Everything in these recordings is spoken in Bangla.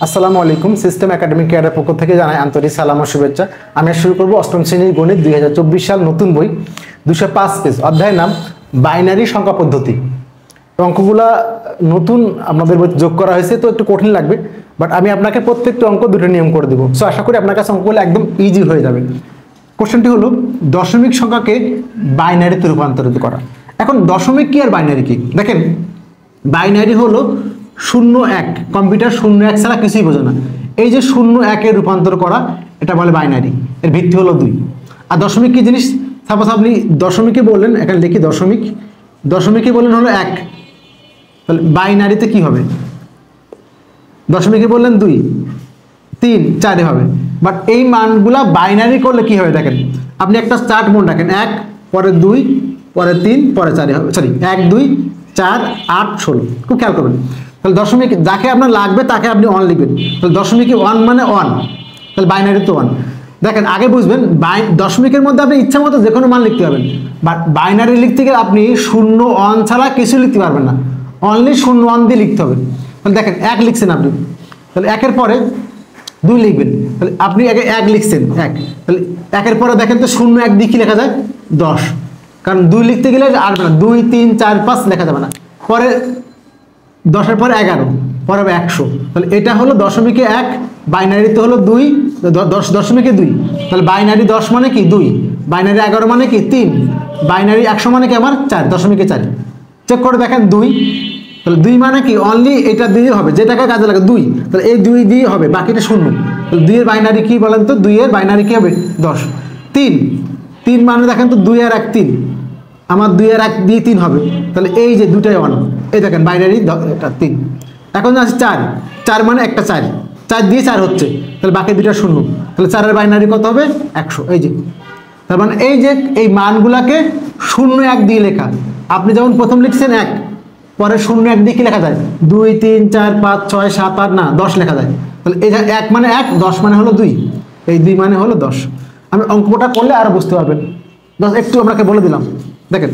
আসসালামু আলাইকুম। সিস্টেম একাডেমিক কেয়ারের পক্ষ থেকে জানাই আন্তরিক সালাম ও শুভেচ্ছা। আমি শুরু করব অষ্টম শ্রেণীর গণিত 2024 সাল নতুন বই 205 পেজ, অধ্যায়ের নাম বাইনারি সংখ্যা পদ্ধতি। অঙ্কগুলা নতুন আমাদের বই যোগ করা হয়েছে, তো একটু কঠিন লাগবে, বাট আমি আপনাকে প্রত্যেকটা অঙ্ক দুটো নিয়ম করে দেবো। সো আশা করি আপনার কাছে অঙ্কগুলো একদম ইজি হয়ে যাবে। কোশ্চেনটি হলো দশমিক সংখ্যাকে বাইনারিতে রূপান্তরিত করা। এখন দশমিক কি আর বাইনারি কি দেখেন, বাইনারি হলো 0-1, কম্পিউটার 0-1 ছাড়া কিছুই বোঝে না। এই যে 0-1 এর রূপান্তর করা, এটা বলে বাইনারি। এর ভিত্তি হলো 2। আর দশমিক কি জিনিস? সাপোজ আপনি দশমিকে বললেন, এখানে লিখি দশমিক, দশমিকে বললেন হলো 1, তাহলে বাইনারিতে কি হবে? দশমিকে বললেন 2, 3, 4 হবে। বাট এই মানগুলা বাইনারি করলে কি হবে দেখেন, আপনি একটা চার্ট মনে রাখেন, 1 পরে 2 পরে 3 পরে 4 হবে, সরি 1 2 4 8 16। খুব খেয়াল করবেন। তাহলে দশমিক যাকে আপনার লাগবে তাকে আপনি 1 লিখবেন। তাহলে দশমিকে 1 মানে 1, তাহলে বাইনারি তো 1। দেখেন আগে বুঝবেন, দশমিকের মধ্যে আপনি ইচ্ছা মতো যে কোনো মান লিখতে পারবেন, বাট বাইনারি লিখতে গেলে আপনি 0 1 ছাড়া কিছু লিখতে পারবেন না, অনলি 0 1 দিয়ে লিখতে হবে। তাহলে দেখেন 1 লিখছেন আপনি, তাহলে 1 এর পরে 2 লিখবেন, তাহলে আপনি আগে 1 লিখছেন 1, তাহলে 1 এর পরে দেখেন তো 0 1 দিয়ে কি লেখা যায়? 10, কারণ 2 লিখতে গেলে আসবে না, 2 3 4 5 লেখা যাবে না। পরে 10 এর পরে 11, পরে হবে 100। তাহলে এটা হলো দশমিকে 1, বাইনারিতে হলো 2, 10 দশমিকে 2, তাহলে বাইনারি 10 মানে কি 2, বাইনারি 11 মানে কি 3, বাইনারি 100 মানে কি আমার 4, দশমিকে 4। চেক করে দেখেন 2, তাহলে 2 মানে কি অনলি এটা দিয়ে হবে, যেটাকে কাজে লাগে 2, তাহলে এই 2 দিয়ে হবে, বাকিটা 0। তাহলে 2 এর বাইনারি কি বলেন তো? 2 এর বাইনারি কি হবে? 10। 3 মানে দেখেন তো 2 আর 1 3, আমার 2 আর 1 দিয়ে 3 হবে, তাহলে এই যে দুটাই 1, এই দেখেন বাইনারি 3। এখন আছে 4 মানে একটা 4 দিয়ে 4 হচ্ছে, তাহলে বাকি দুটা 0, তাহলে 4 এর বাইনারি কত হবে? 100। এই যে তার মানে এই যে এই মানগুলাকে 0 1 দিয়ে লেখা। আপনি যেমন প্রথম লিখছেন 1, পরে 0 1 দিয়ে কি লেখা যায়? 2 3 4 5 6 7 8 না 10 লেখা যায়। তাহলে এই যে 1 মানে 1, 10 মানে হলো 2, এই 2 মানে হলো 10। আমি অঙ্কটা করলে আরো বুঝতে পারবেন। একটু আপনাকে বলে দিলাম। দেখেন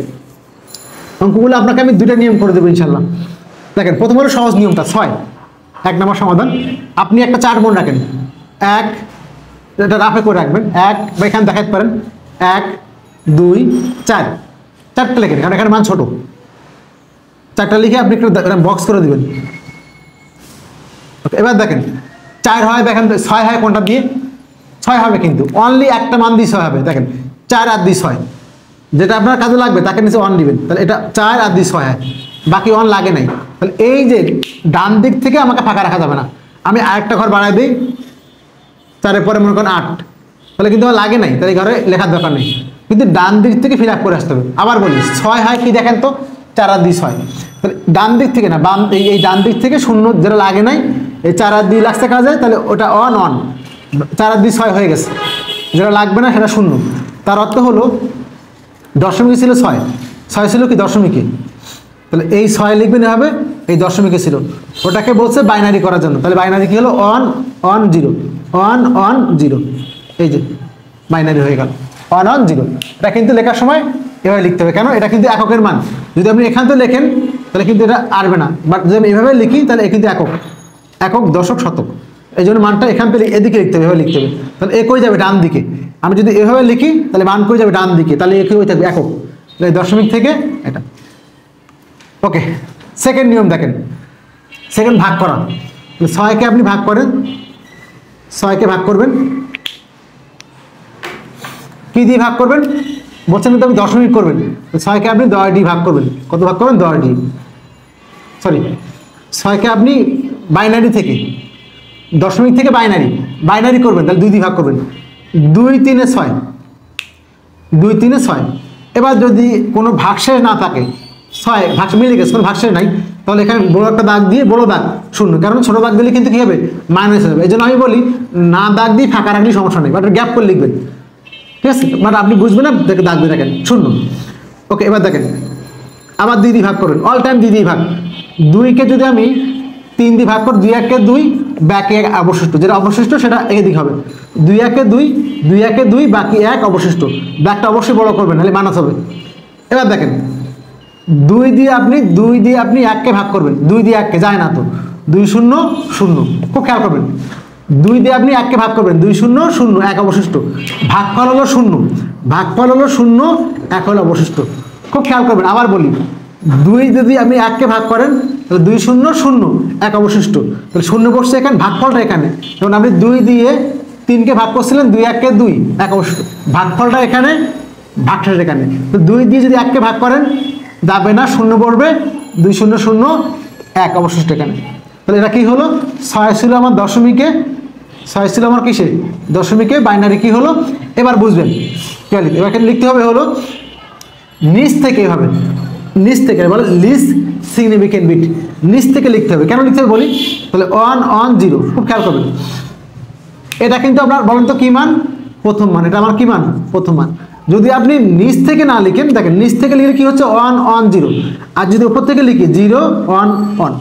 অঙ্কগুলো আপনাকে আমি দুইটা নিয়ম করে দেবো ইনশাল্লাহ। দেখেন প্রথম হলো সহজ নিয়মটা 6, 1 নম্বর সমাধান। আপনি একটা চার্ট মনে রাখেন, 1, এটা রাফে করে রাখবেন, 1 বা এখানে দেখাতে পারেন 1 2 4, 4টা লেখেন, কারণ এখানে মান ছোট। 4টা লিখে আপনি একটু বক্স করে দিবেন। এবার দেখেন 4 হয়, দেখেন 6 হয় কোনটা দিয়ে? 6 হবে, কিন্তু অনলি একটা মান দিয়ে 6 হবে। দেখেন 4 আর 2 6, যেটা আপনার কাজে লাগবে তাকে নিচে 1 দিবেন, তাহলে এটা 4 আর 2 6 হয়, বাকি 1 লাগে নাই। তাহলে এই যে ডান দিক থেকে আমাকে ফাঁকা রাখা যাবে না। আমি আরেকটা ঘর বাড়াই দিই, 4 পরে মনে করেন 8, তাহলে কিন্তু আমার লাগে নাই, তাহলে ঘরে লেখার দরকার নেই, কিন্তু ডান দিক থেকে ফিল আপ করে আসতে হবে। আবার বলি 6 হয় কি দেখেন তো? 4 আর 2 6, তাহলে ডান দিক থেকে না, বাম এই ডান দিক থেকে 0 যেটা লাগে নাই, এই 4 আর 2 লাগছে কাজে, তাহলে ওটা 1 1, 4 আর 2 6 হয়ে গেছে, যেটা লাগবে না সেটা 0। তার অর্থ হলো দশমিকে ছিল 6, 6 ছিল কি দশমিকে, তাহলে এই 6 লিখবেন হবে, এই দশমিকে ছিল, ওটাকে বলছে বাইনারি করার জন্য। তাহলে বাইনারি কি হলো? 1 1 0, 1 1 0, এই যে বাইনারি হয়ে গেল 1 1 0। এটা কিন্তু লেখার সময় এভাবে লিখতে হবে, কেন? এটা কিন্তু এককের মান। যদি আপনি এখান থেকে লেখেন তাহলে কিন্তু এটা আসবে না, বাট যদি আমি এভাবে লিখি তাহলে এ কিন্তু একক, একক দশক শতক, এই জন্য মানটা এখান থেকে এদিকে লিখতে হবে, এভাবে লিখতে হবে। তাহলে এ কই যাবে? ডান দিকে। আমি যদি এভাবে লিখি তাহলে মান কই যাবে? ডান দিকে, তাহলে এ কই থাকবে? একক। এই দশমিক থেকে এটা। ওকে, সেকেন্ড নিয়ম দেখেন, সেকেন্ড ভাগ করা। 6কে আপনি ভাগ করেন, 6কে ভাগ করবেন কি দিয়ে ভাগ করবেন? বলছেন তো আপনি দশমিক করবেন, 6কে আপনি 10 দিয়ে ভাগ করবেন। কত ভাগ করবেন? 10 দিয়ে, সরি 6কে আপনি বাইনারি থেকে, দশমিক থেকে বাইনারি করবেন, তাহলে 2 দিয়ে ভাগ করবেন। 2 3 6, 2 3 6। এবার যদি কোনো ভাগশেষ না থাকে, 6 ভাগ মিলে গেছে, কোনো ভাগশেষ নাই, তাহলে এখানে বড় একটা দাগ দিয়ে, বড় দাগ 0, কারণ ছোট দাগ দিলে কিন্তু কি হবে? মাইনাস হবে। এই জন্য আমি বলি না দাগ দিয়ে ফাঁকা রাখলে সমস্যা নেই, বাট গ্যাপ করে লিখবেন, ঠিক আছে? বাট আপনি বুঝবেন না, দেখে দাগ দিয়ে রাখেন 0। ওকে, এবার দেখেন আবার 2 দিয়ে ভাগ করবেন, অল টাইম 2 দিয়ে ভাগ। 2কে যদি আমি 3 দিয়ে ভাগ করি, 2 1 2, বাকি 1 অবশিষ্ট, যেটা অবশিষ্ট সেটা এদিক হবে। 2 1 2, 2 1 2, বাকি 1 অবশিষ্ট, ব্যাকটা অবশ্যই বড় করবেন, নাহলে মাইনাস হবে। এবার দেখেন 2 দিয়ে আপনি 1কে ভাগ করবেন, 2 দিয়ে 1কে যায় না, তো 2 0 0। খুব খেয়াল করবেন, 2 দিয়ে আপনি 1 কে ভাগ করবেন, 2 0 0, 1 অবশিষ্ট। ভাগফল হলো 0, ভাগফল হলো 0, 1 হলো অবশিষ্ট। খুব খেয়াল করবেন, আবার বলি, 2 যদি আপনি 1 কে ভাগ করেন তাহলে 2 0 0, 1 অবশিষ্ট। তাহলে 0 বসছে এখানে, ভাগফলটা এখানে। যেমন আপনি 2 দিয়ে 3 কে ভাগ করছিলেন, 2 1 কে 2, 1 অবশিষ্ট। ভাগফলটা এখানে, ভাগশেষ এখানে। তো 2 দিয়ে যদি 1 কে ভাগ করেন যাবে না, 0 পড়বে, 2 0 0, 1 অবশিষ্ট এখানে। তাহলে এটা কি হলো, 6 ছিল আমার দশমিকে, 6 ছিল আমার কিসে, দশমিকে, বাইনারি কি হলো এবার বুঝবেন। এবার এখানে লিখতে হবে হলো নিচ থেকে, এভাবে নিচ থেকে বলে লিস্ট সিগনিফিকেন্ট বিট, নিচ থেকে লিখতে হবে। কেন লিখতে হবে বলি, তাহলে 1 1 0। খুব খেয়াল করবেন, এটা কিন্তু আপনার বলেন তো কি মান, প্রথম মান। এটা আমার কি মান, প্রথম মান। যদি আপনি নিচ থেকে না লিখেন, দেখেন নিচ থেকে লিখলে কি হচ্ছে 1 1 0, আর যদি উপর থেকে লিখি 0 1 1।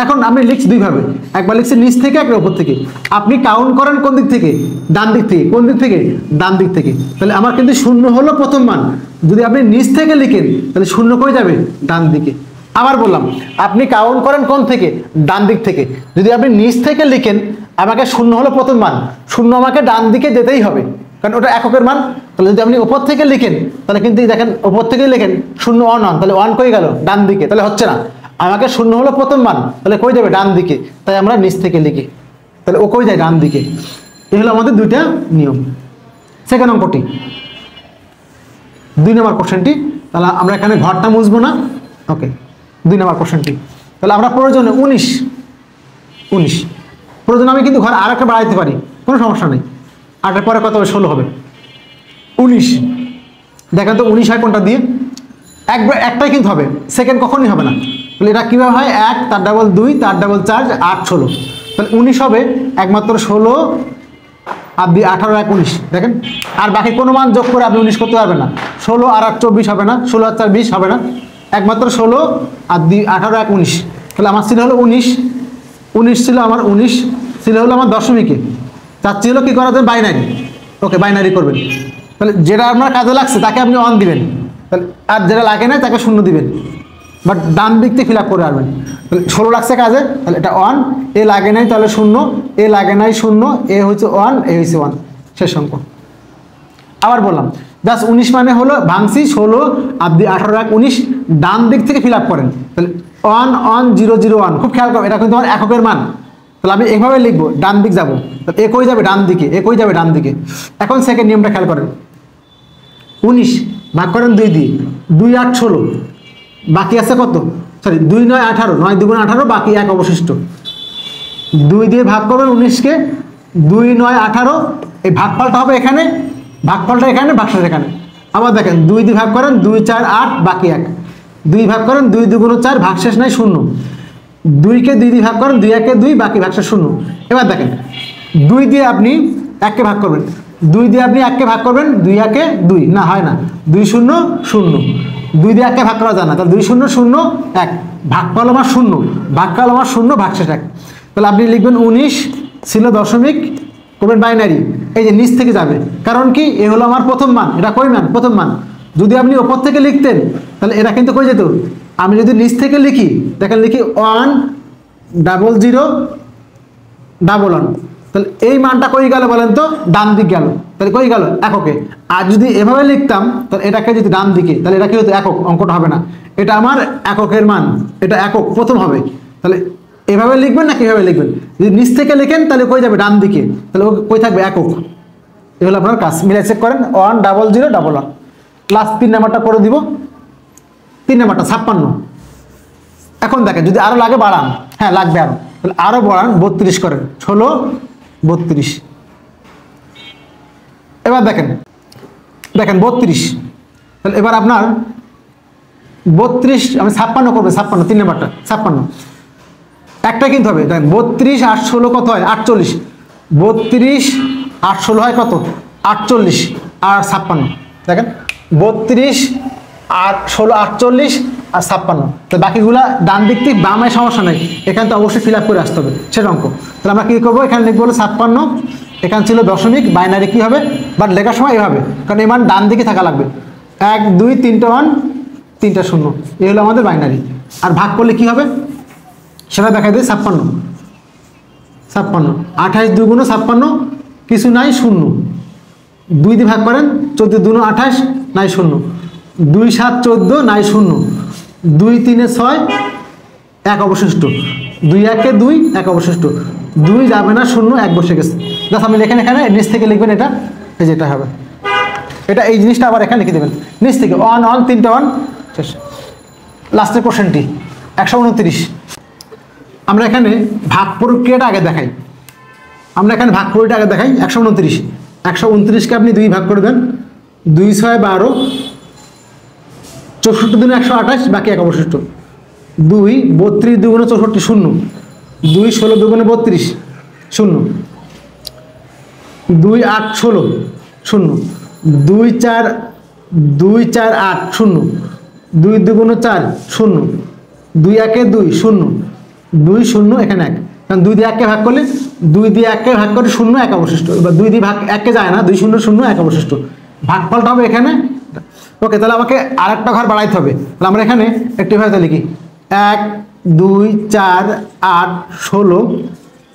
এখন আমি লিখছি দুইভাবে, একবার লিখছি নিচ থেকে, একবার উপর থেকে। আপনি কাউন্ট করেন কোন দিক থেকে, ডান দিক থেকে। কোন দিক থেকে, ডান দিক থেকে। তাহলে আমার কিন্তু 0 হলো প্রথম মান। যদি আপনি নিচ থেকে লিখেন তাহলে 0 কই যাবে, ডান দিকে। আবার বললাম, আপনি কাউন্ট করেন কোন থেকে, ডান দিক থেকে। যদি আপনি নিচ থেকে লিখেন, আমাকে 0 হলো প্রথম মান, 0 আমাকে ডান দিকে যেতেই হবে, কারণ ওটা এককের মান। তাহলে যদি আপনি উপর থেকে লিখেন তাহলে কিন্তু দেখেন উপর থেকে লিখেন 0 1 1, তাহলে 1 কই গেল, ডান দিকে। তাহলে হচ্ছে না, আমাকে 0 হলো প্রথম মান, তাহলে কই যাবে, ডান দিকে। তাই আমরা নিচ থেকে লিখি, তাহলে ও কই যায়, ডান দিকে। এই হলো আমাদের দুইটা নিয়ম। সেকেন্ড অঙ্কটি, 2 নম্বর কোশ্চেনটি। তাহলে আমরা এখানে ঘরটা মুছবো না, ওকে। 2 নম্বর কোশ্চেনটি, তাহলে আমরা প্রয়োজনে 19 প্রয়োজন আমি কিন্তু ঘর আর একটা বাড়াইতে পারি, কোনো সমস্যা নেই। 8-এর পরে কত হবে, 16 হবে। 19 দেখেন তো 19 হয় কোনটা দিয়ে, একটাই কিন্তু হবে, সেকেন্ড কখনই হবে না। তাহলে এটা কীভাবে হয়, 1 তার ডাবল 2 তার ডাবল 4 8 16। তাহলে 19 হবে একমাত্র 16 আর 18 1 19। দেখেন, আর বাকি কোনো মান যোগ করে আপনি 19 করতে পারবেন না। 16 আর 8 24 হবে না, 16 আর 4 20 হবে না, একমাত্র 16 আর 18 1 19। তাহলে আমার ছিল হলো 19 ছিল আমার, 19 ছিল হলো আমার দশমিকে। চাচ্ছি হলো কী করা যায়, বাইনারি। ওকে, বাইনারি করবেন। তাহলে যেটা আপনার কাজে লাগছে তাকে আপনি 1 দিবেন, তাহলে আর যেটা লাগে না তাকে 0 দিবেন, বাট ডান দিক থেকে ফিল আপ করে আসবেন। তাহলে 16 লাগছে কাজে, তাহলে এটা 1, এ লাগে নাই তাহলে 0, এ লাগে নাই 0, এ হচ্ছে 1, এ হচ্ছে 1, শেষ অঙ্ক। আবার বললাম, জাস্ট 19 মানে হলো ভাঙছি 16 আর 18 1 19, ডান দিক থেকে ফিল আপ করেন। তাহলে 1 1 0 0 1। খুব খেয়াল করবেন, এটা কিন্তু আমার এককের মান। তাহলে আমি এভাবে লিখবো, ডান দিক যাবো, তাহলে এ কই যাবে, ডান দিকে, এ কই যাবে, ডান দিকে। এখন সেকেন্ড নিয়মটা খেয়াল করেন, 19 ভাগ করেন 2 দিয়ে, 2 8 16, বাকি আছে কত, সরি 2 9 18, 9 2 18, বাকি 1 অবশিষ্ট। 2 দিয়ে ভাগ করবেন 19-কে, 2 9 18, এই ভাগফলটা হবে এখানে, ভাগফলটা এখানে, ভাগশেষ এখানে। আবার দেখেন 2 দিয়ে ভাগ করেন 2 4 8, বাকি 1। 2 ভাগ করেন 2 2 4, ভাগশেষ নাই 0। 2-কে 2 দিয়ে ভাগ করেন 2 1 2, বাকি ভাগশেষ 0। এবার দেখেন 2 দিয়ে আপনি 1-কে ভাগ করবেন, 2 দিয়ে আপনি 1-কে ভাগ করবেন, 2 1 2, না হয় না, 2 0 0। 2 দিয়ে 1-কে ভাগ করা যায় না, তাহলে 2 0 0 1, ভাগফল আমার 0, ভাগফল আমার 0, ভাগশেষ 1। তাহলে আপনি লিখবেন 19 ছিল দশমিক, করবেন বাইনারি, এই যে নিচ থেকে যাবে, কারণ কি, এ হলো আমার প্রথম মান, এটা কই মান, প্রথম মান। যদি আপনি ওপর থেকে লিখতেন তাহলে এটা কিন্তু কই যেত। আমি যদি নিচ থেকে লিখি, দেখেন লিখি 1 0 0 1, তাহলে এই মানটা কই গেল বলেন তো, ডান দিক গেল। তাহলে কই গেল, এককে। আর যদি এভাবে লিখতাম তাহলে এটাকে যদি ডান দিকে, তাহলে এটা কি হতো, একক, অঙ্কটা হবে না। এটা আমার এককের মান, এটা একক প্রথম হবে। তাহলে এভাবে লিখবেন না কিভাবে লিখবেন, যদি নিচ থেকে লিখেন তাহলে কই যাবে, ডান দিকে, তাহলে ও কই থাকবে, একক। এই হলো আপনার কাজ, মিলে চেক করেন, 1 0 0 1 1। লাস্ট 3 নাম্বারটা করে দিব, 3 নাম্বারটা 56। এখন দেখেন যদি আরো লাগে বাড়ান, হ্যাঁ লাগবে আরো, তাহলে আরো বাড়ান, 32 করেন, 16 32। এবার দেখেন 32, তাহলে এবার আপনার 32, আমি 56 করবো, 56, 3 নাম্বারটা 56, একটা কিন্তু হবে। দেখেন 32 8 16 কত হয়, 48। 32 8 16 হয় কত, 48 আর 56। দেখেন 32 আর 16 48 আর 56। তো বাকিগুলা ডান দিক থেকে বামে সমস্যা নেই, এখানে তো অবশ্যই ফিল আপ করে আসতে হবে, সেটা অঙ্ক। তাহলে আমরা কী করবো, এখানে লিখবো 56, এখানে ছিল দশমিক, বাইনারি কী হবে, বাট লেখার সময় এভাবে, কারণ এই মান ডান দিকে থাকা লাগবে। 1 2 3টে 1 3টে 0, এই হলো আমাদের বাইনারি। আর ভাগ করলে কী হবে, সেটা দেখা দেয় 56, 56, 28 2 56, কিছু নাই, শূন্য। 2 দিয়ে ভাগ করেন, 14 2 28, নাই শূন্য। 2 7 14, নাই শূন্য। 2 3 6, 1 অবশিষ্ট। 2 1 2, 1 অবশিষ্ট। 2 যাবে না, শূন্য, 1 বসে গেছে। জাস্ট আপনি লেখেন এখানে, নিচ থেকে লিখবেন এটা, এই যেটা হবে এটা, এই জিনিসটা আবার এখানে লিখে দেবেন নিচ থেকে। 1 1 3টা 1 শেষ। লাস্টের কোশ্চেনটি 129। আমরা এখানে ভাগ প্রক্রিয়াটা আগে দেখাই। 129। 129কে আপনি 2 ভাগ করে দেন, 2 6 12, 64 দিনে 128, বাকি 1 অবশিষ্ট। 2 32 2 64, শূন্য। 2 16 2 32, শূন্য। 2 8 16, শূন্য। 2 4 8, শূন্য। 2 2 4, শূন্য। 2 1 2, শূন্য। 2 0, এখানে 1, কারণ 2 দিয়ে 1কে ভাগ করলে, 2 দিয়ে 1কে ভাগ করে শূন্য, 1 অবশিষ্ট। এবার 2 দিয়ে ভাগ 1কে যায় না, 2 0 0, 1 অবশিষ্ট। ভাগফলটা হবে এখানে। ওকে, তাহলে আমাকে আরেকটা ঘর বাড়াইতে হবে। তাহলে আমরা এখানে একটি ভাবে লিখি 1 2 4 8 16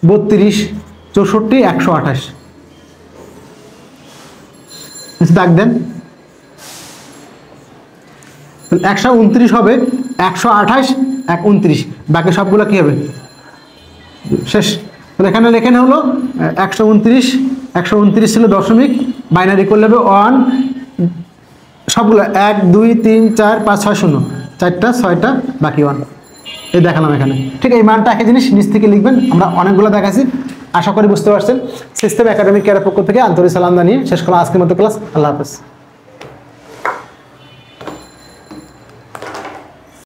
32 64 128। দাগ দেন। 129 হবে, 128 1 29, বাকি সবগুলো কি হবে শেষ। তাহলে এখানে লেখেন হলো 129 ছিল দশমিক, বাইনারি করলে হবে 1, সবগুলো 1 2 3 4 5 6 0, 4টা 6টা, বাকি 1। এই দেখালাম এখানে। ঠিক এই মানটা একই জিনিস নিচ থেকে লিখবেন। আমরা অনেকগুলো দেখাচ্ছি, আশা করি বুঝতে পারছেন। সিস্টেম একাডেমিক কেয়ারের পক্ষ থেকে আন্তরিক সালাম জানিয়ে শেষ করলাম আজকের মতো ক্লাস। আল্লাহ হাফেজ।